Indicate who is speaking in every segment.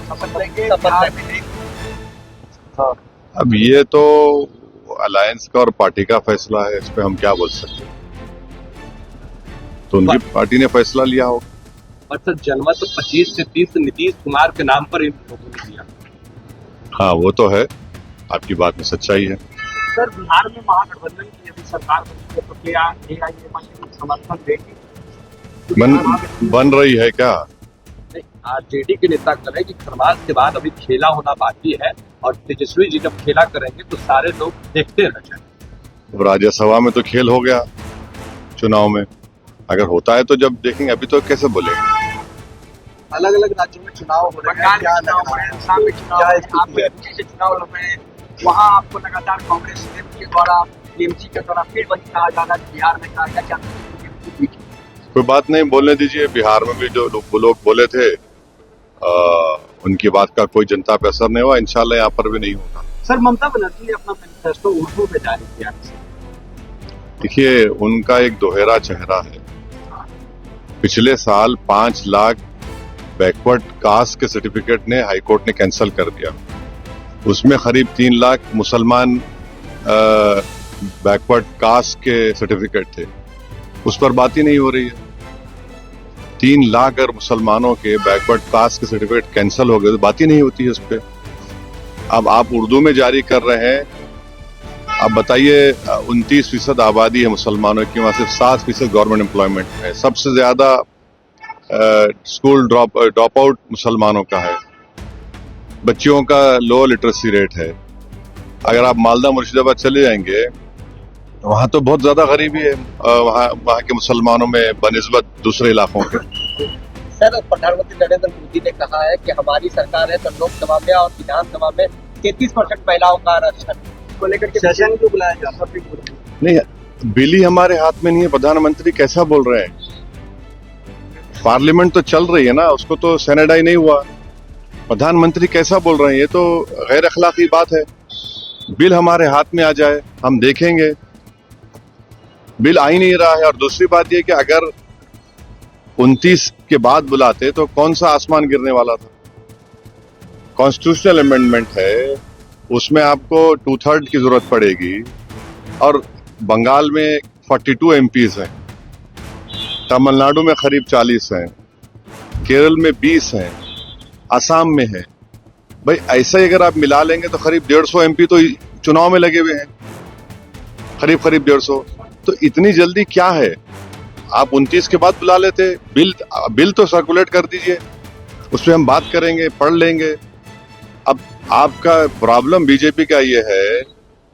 Speaker 1: शपथ लेंगे, बिहार में नहीं। हाँ,
Speaker 2: अब ये तो अलायंस का और पार्टी का फैसला है, इस पे हम क्या बोल सकते हैं। तो उनकी पार्टी ने फैसला लिया हो।
Speaker 3: और सर जनमत तो 25 से 30 नीतीश कुमार के नाम पर इन लोगों ने दिया।
Speaker 2: हाँ, वो तो है, आपकी बात में सच्चाई है।
Speaker 1: सर बिहार में महागठबंधन की यदि सरकार बनती है तो क्या एआईएमआईएम समर्थन देगी?
Speaker 2: बन रही है क्या?
Speaker 3: आरजेडी के नेता कह रहे हैं कि खरमास के बाद अभी खेला होना बाकी है और तेजस्वी जी जब खेला करेंगे तो सारे लोग देखते रह जाएंगे।
Speaker 2: अब राज्यसभा में तो खेल हो गया, चुनाव में अगर होता है तो जब देखेंगे, अभी तो कैसे बोलेंगे।
Speaker 1: अलग अलग राज्यों में चुनाव हो रहे हैं, क्या चुनाव हो रहे हैं, शाम में चुनाव हो रहे हैं, आपके से चुनाव लड़ रहे हैं, वहाँ आपको लगातार कांग्रेस के द्वारा टीएमसी के द्वारा फिर वही कहा जा रहा है कि बिहार में कहा गया क्या?
Speaker 2: कोई बात नहीं, बोलने दीजिए। बिहार में भी जो लोग बोले थे उनकी बात का कोई जनता पे असर नहीं हुआ, इंशाल्लाह यहाँ पर भी नहीं होगा।
Speaker 1: सर ममता बनर्जी ने अपना मैनिफेस्टो उर्दू में जारी किया।
Speaker 2: देखिए, उनका एक दोहरा चेहरा है। पिछले साल 5 लाख बैकवर्ड कास्ट के सर्टिफिकेट ने हाईकोर्ट ने कैंसिल कर दिया। उसमें करीब 3 लाख मुसलमान बैकवर्ड कास्ट के सर्टिफिकेट थे, उस पर बात ही नहीं हो रही है। 3 लाख अगर मुसलमानों के बैकवर्ड कास्ट के सर्टिफिकेट कैंसिल हो गए तो बात ही नहीं होती है उस पर। अब आप उर्दू में जारी कर रहे हैं। अब बताइए, 29% आबादी है मुसलमानों की, वहां सिर्फ 7% गवर्नमेंट एम्प्लॉयमेंट है। सबसे ज्यादा स्कूल ड्रॉप आउट मुसलमानों का है। बच्चियों का लो लिटरेसी रेट है। अगर आप मालदा मुर्शिदाबाद चले जाएंगे तो वहां तो बहुत ज्यादा गरीबी है वहां के मुसलमानों में बनिस्बत दूसरे इलाकों के।
Speaker 4: सर प्रधानमंत्री नरेंद्र मोदी ने कहा है कि हमारी सरकार है तो लोकसभा में और विधानसभा में 33% महिलाओं का आरक्षण
Speaker 1: को लेकर के सेशन क्यों बुलाया जाता है?
Speaker 2: नहीं, बिल ही हमारे हाथ में नहीं है। प्रधानमंत्री कैसा बोल रहे हैं? पार्लियामेंट तो चल रही है ना, उसको तो सैनिटाई नहीं हुआ। प्रधानमंत्री कैसा बोल रहे हैं? ये तो गैर अखलाकी बात है। बिल हमारे हाथ में आ जाए, हम देखेंगे। बिल आ ही नहीं रहा है। और दूसरी बात यह कि अगर 29 के बाद बुलाते तो कौन सा आसमान गिरने वाला था? कॉन्स्टिट्यूशनल अमेंडमेंट है, उसमें आपको 2/3 की जरूरत पड़ेगी। और बंगाल में 42 MPs हैं, तमिलनाडु में करीब 40 हैं, केरल में 20 हैं, असम में है। भाई ऐसा ही अगर आप मिला लेंगे तो करीब 150 MP तो चुनाव में लगे हुए हैं, करीब 150। तो इतनी जल्दी क्या है? आप 29 के बाद बुला लेते। बिल तो सर्कुलेट कर दीजिए, उस पर हम बात करेंगे, पढ़ लेंगे। अब आपका प्रॉब्लम बीजेपी का ये है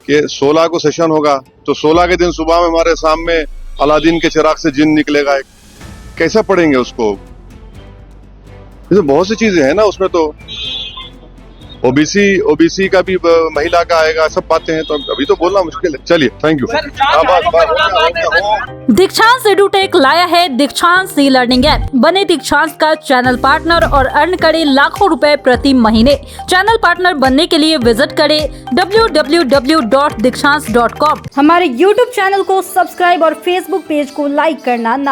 Speaker 2: कि 16 को सेशन होगा तो 16 के दिन सुबह में हमारे सामने अलादीन के चिराग से जिन निकलेगा। कैसा पढ़ेंगे उसको? तो बहुत सी चीजें हैं ना उसमें। तो ओबीसी का भी महिला का आएगा, सब बातें हैं। तो अभी तो बोलना मुश्किल है। चलिए, थैंक यू।
Speaker 5: दीक्षांत एडुटेक लाया है दीक्षांत ई लर्निंग ऐप। बने दीक्षांत का चैनल पार्टनर और अर्न करें लाखों रुपए प्रति महीने। चैनल पार्टनर बनने के लिए विजिट करें www.dikshans.com।
Speaker 6: हमारे YouTube चैनल को सब्सक्राइब और Facebook पेज को लाइक करना ना